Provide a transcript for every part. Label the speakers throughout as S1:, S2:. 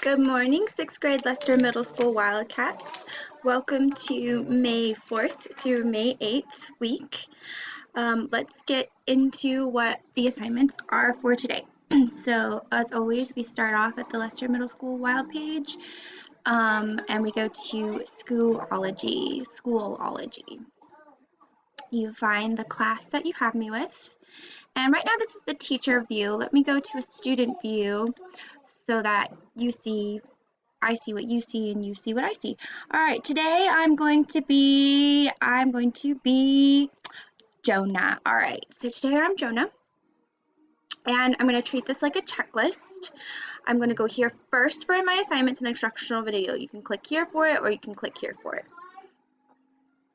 S1: Good morning, 6th grade Lester Middle School Wildcats. Welcome to May 4th through May 8th week. Let's get into what the assignments are for today. So, as always, we start off at the Lester Middle School Wild page, and we go to Schoolology. You find the class that you have me with. And right now this is the teacher view. Let me go to a student view so that I see what you see and you see what I see. All right, today I'm going to be Jonah. All right, so today I'm Jonah, and I'm going to treat this like a checklist. I'm going to go here first for my assignments in the instructional video. You can click here for it, or you can click here for it.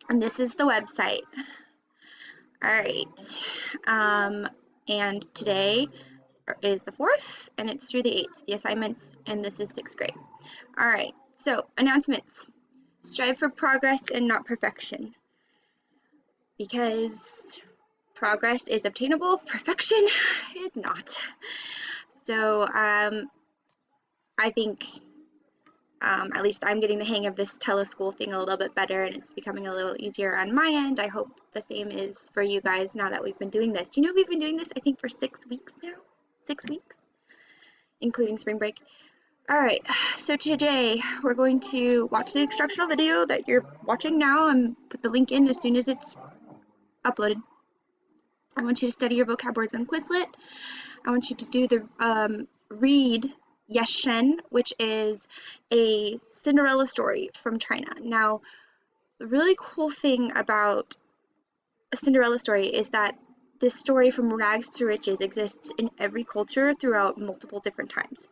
S1: And this is the website. All right, and today is the 4th, and it's through the 8th, the assignments, and this is 6th grade. All right, so announcements. Strive for progress and not perfection, because progress is obtainable, perfection is not. So I think at least I'm getting the hang of this teleschool thing a little bit better, and it's becoming a little easier on my end. I hope the same is for you guys now that we've been doing this. Do you know we've been doing this, I think, for 6 weeks now? 6 weeks, including spring break. All right, so today we're going to watch the instructional video that you're watching now and put the link in as soon as it's uploaded. I want you to study your vocab words on Quizlet. I want you to do the read Yeshen, which is a Cinderella story from China. Now, the really cool thing about a Cinderella story is that this story from rags to riches exists in every culture throughout multiple different times.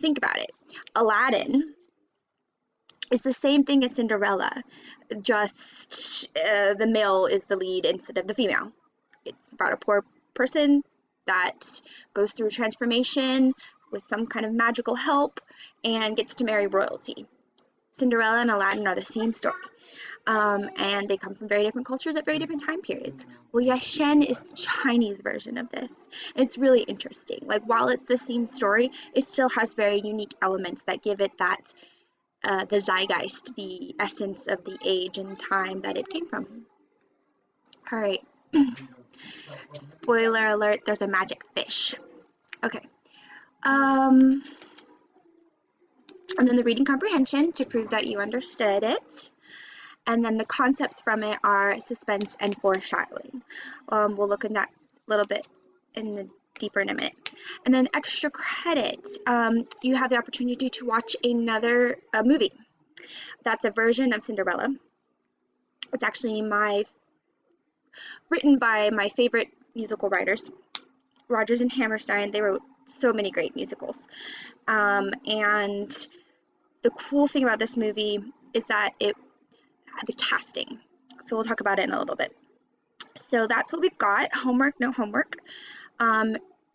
S1: Think about it. Aladdin is the same thing as Cinderella, just the male is the lead instead of the female. It's about a poor person that goes through transformation with some kind of magical help and gets to marry royalty. Cinderella and Aladdin are the same story. And they come from very different cultures at very different time periods. Well, Yashen is the Chinese version of this. It's really interesting. Like, while it's the same story, it still has very unique elements that give it that, the zeitgeist, the essence of the age and time that it came from. All right. Spoiler alert, there's a magic fish. Okay. And then the reading comprehension to prove that you understood it. And then the concepts from it are suspense and foreshadowing. We'll look at that a little bit deeper in a minute. And then extra credit, you have the opportunity to watch another movie. That's a version of Cinderella. It's actually written by my favorite musical writers, Rodgers and Hammerstein. They wrote so many great musicals. And the cool thing about this movie is that the casting. So we'll talk about it in a little bit. So that's what we've got. Homework, no homework.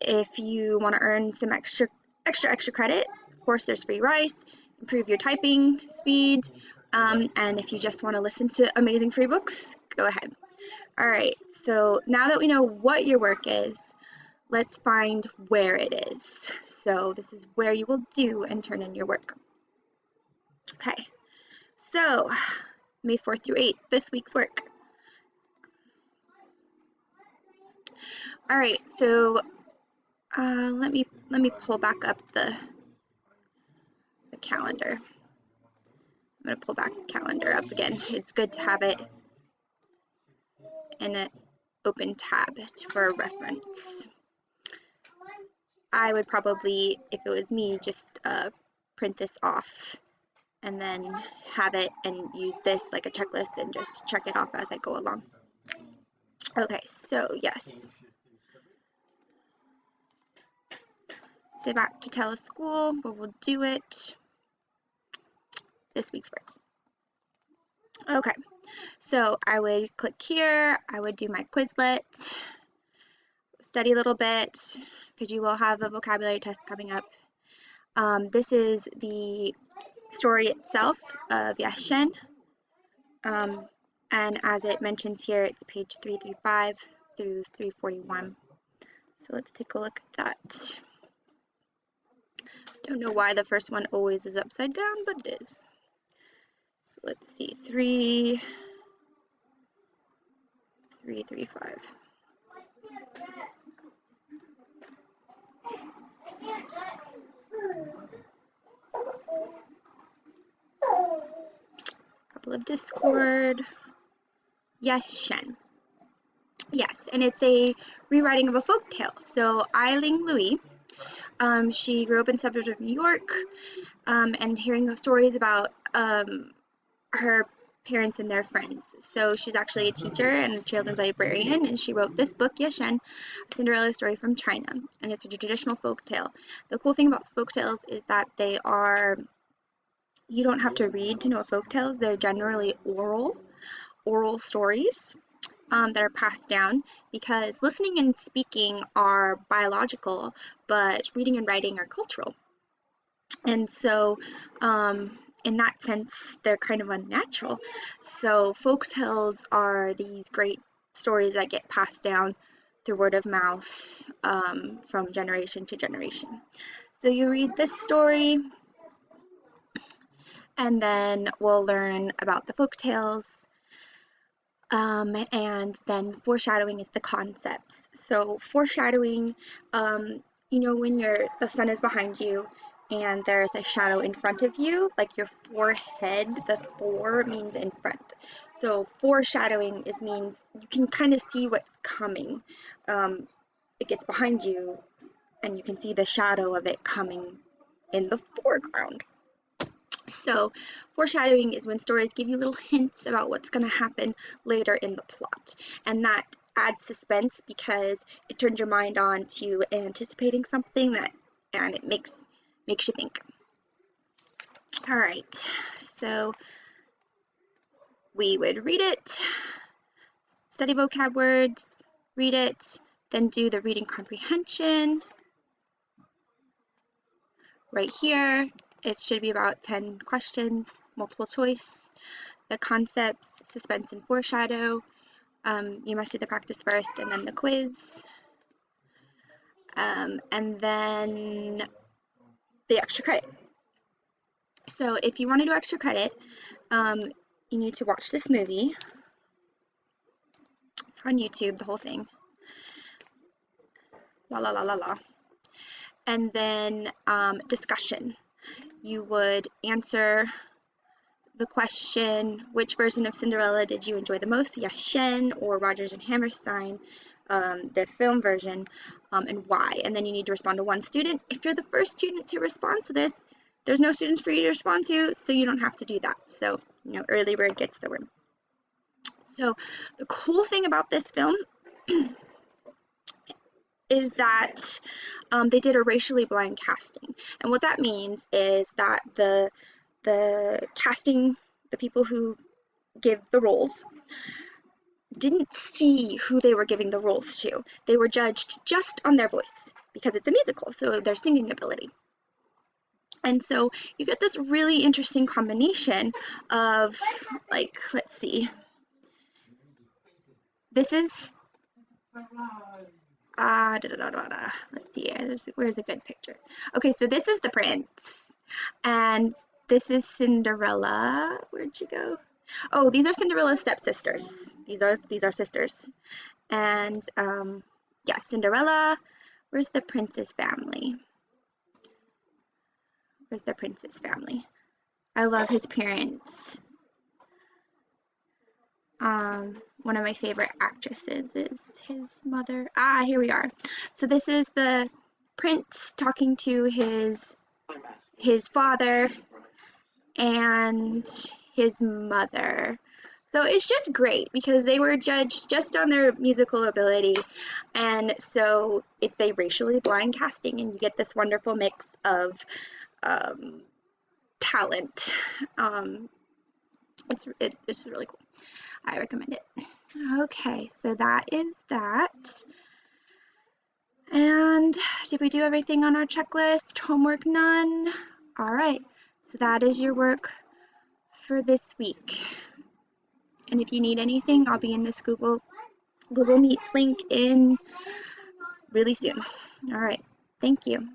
S1: If you want to earn some extra credit, of course, there's free rice, improve your typing speed, and if you just want to listen to amazing free books, go ahead. All right, so now that we know what your work is, let's find where it is. So this is where you will do and turn in your work. Okay, so May 4th through 8th, this week's work. All right, so let me pull back up the calendar. I'm going to pull back the calendar up again. It's good to have it in an open tab for reference. I would probably, if it was me, just print this off and then have it and use this like a checklist and just check it off as I go along. Okay, so yes. So back to teleschool, but we'll do it this week's work. Okay, so I would click here, I would do my Quizlet, study a little bit, because you will have a vocabulary test coming up. This is the story itself of Yashen, and as it mentions here, it's page 335 through 341. So let's take a look at that. Don't know why the first one always is upside down, but it is. So let's see, 3, 3, 3, 5. Couple of Discord. Yes, Shen. Yes, and it's a rewriting of a folk tale. So Eileen Louis, she grew up in suburbs of New York, and hearing stories about her parents and their friends. So she's actually a teacher and a children's librarian, and she wrote this book, Yeshen, a Cinderella Story from China, and it's a traditional folk tale. The cool thing about folk tales is that they are, you don't have to read to know folk tales. They're generally oral stories that are passed down, because listening and speaking are biological, but reading and writing are cultural. And so in that sense, they're kind of unnatural. So folk tales are these great stories that get passed down through word of mouth from generation to generation. So you read this story, and then we'll learn about the folk tales. And then foreshadowing is the concepts. So foreshadowing, you know, when the sun is behind you and there's a shadow in front of you, like your forehead, the 4 means in front. So foreshadowing means you can kind of see what's coming. It gets behind you and you can see the shadow of it coming in the foreground. So foreshadowing is when stories give you little hints about what's going to happen later in the plot, and that adds suspense because it turns your mind on to anticipating something and it makes you think. All right, so we would read it, study vocab words, read it, then do the reading comprehension. Right here, it should be about 10 questions, multiple choice, the concepts, suspense, and foreshadow. You must do the practice first and then the quiz. And then the extra credit. So if you want to do extra credit, you need to watch this movie. It's on YouTube, the whole thing. La la la la la. And then discussion. You would answer the question, which version of Cinderella did you enjoy the most? Yes, Shen or Rodgers and Hammerstein, the film version, and why. And then you need to respond to one student. If you're the first student to respond to this, there's no students for you to respond to, so you don't have to do that. So, you know, early bird gets the worm. So the cool thing about this film is that they did a racially blind casting. And what that means is that the casting, the people who give the roles, didn't see who they were giving the roles to. They were judged just on their voice because it's a musical, so their singing ability. And so you get this really interesting combination of, like, let's see. This is, let's see, where's a good picture? Okay, so this is the prince, and this is Cinderella. Where'd she go? Oh, these are Cinderella's stepsisters. These are sisters. And yeah, Cinderella. Where's the prince's family? Where's the prince's family? I love his parents. One of my favorite actresses is his mother. Ah, here we are. So this is the prince talking to his father and his mother. So it's just great because they were judged just on their musical ability, and so it's a racially blind casting, and you get this wonderful mix of talent. It's really cool. I recommend it. Okay, so that is that. And did we do everything on our checklist? Homework none? All right, so that is your work for this week. And if you need anything, I'll be in this Google Meets link in really soon. All right, thank you.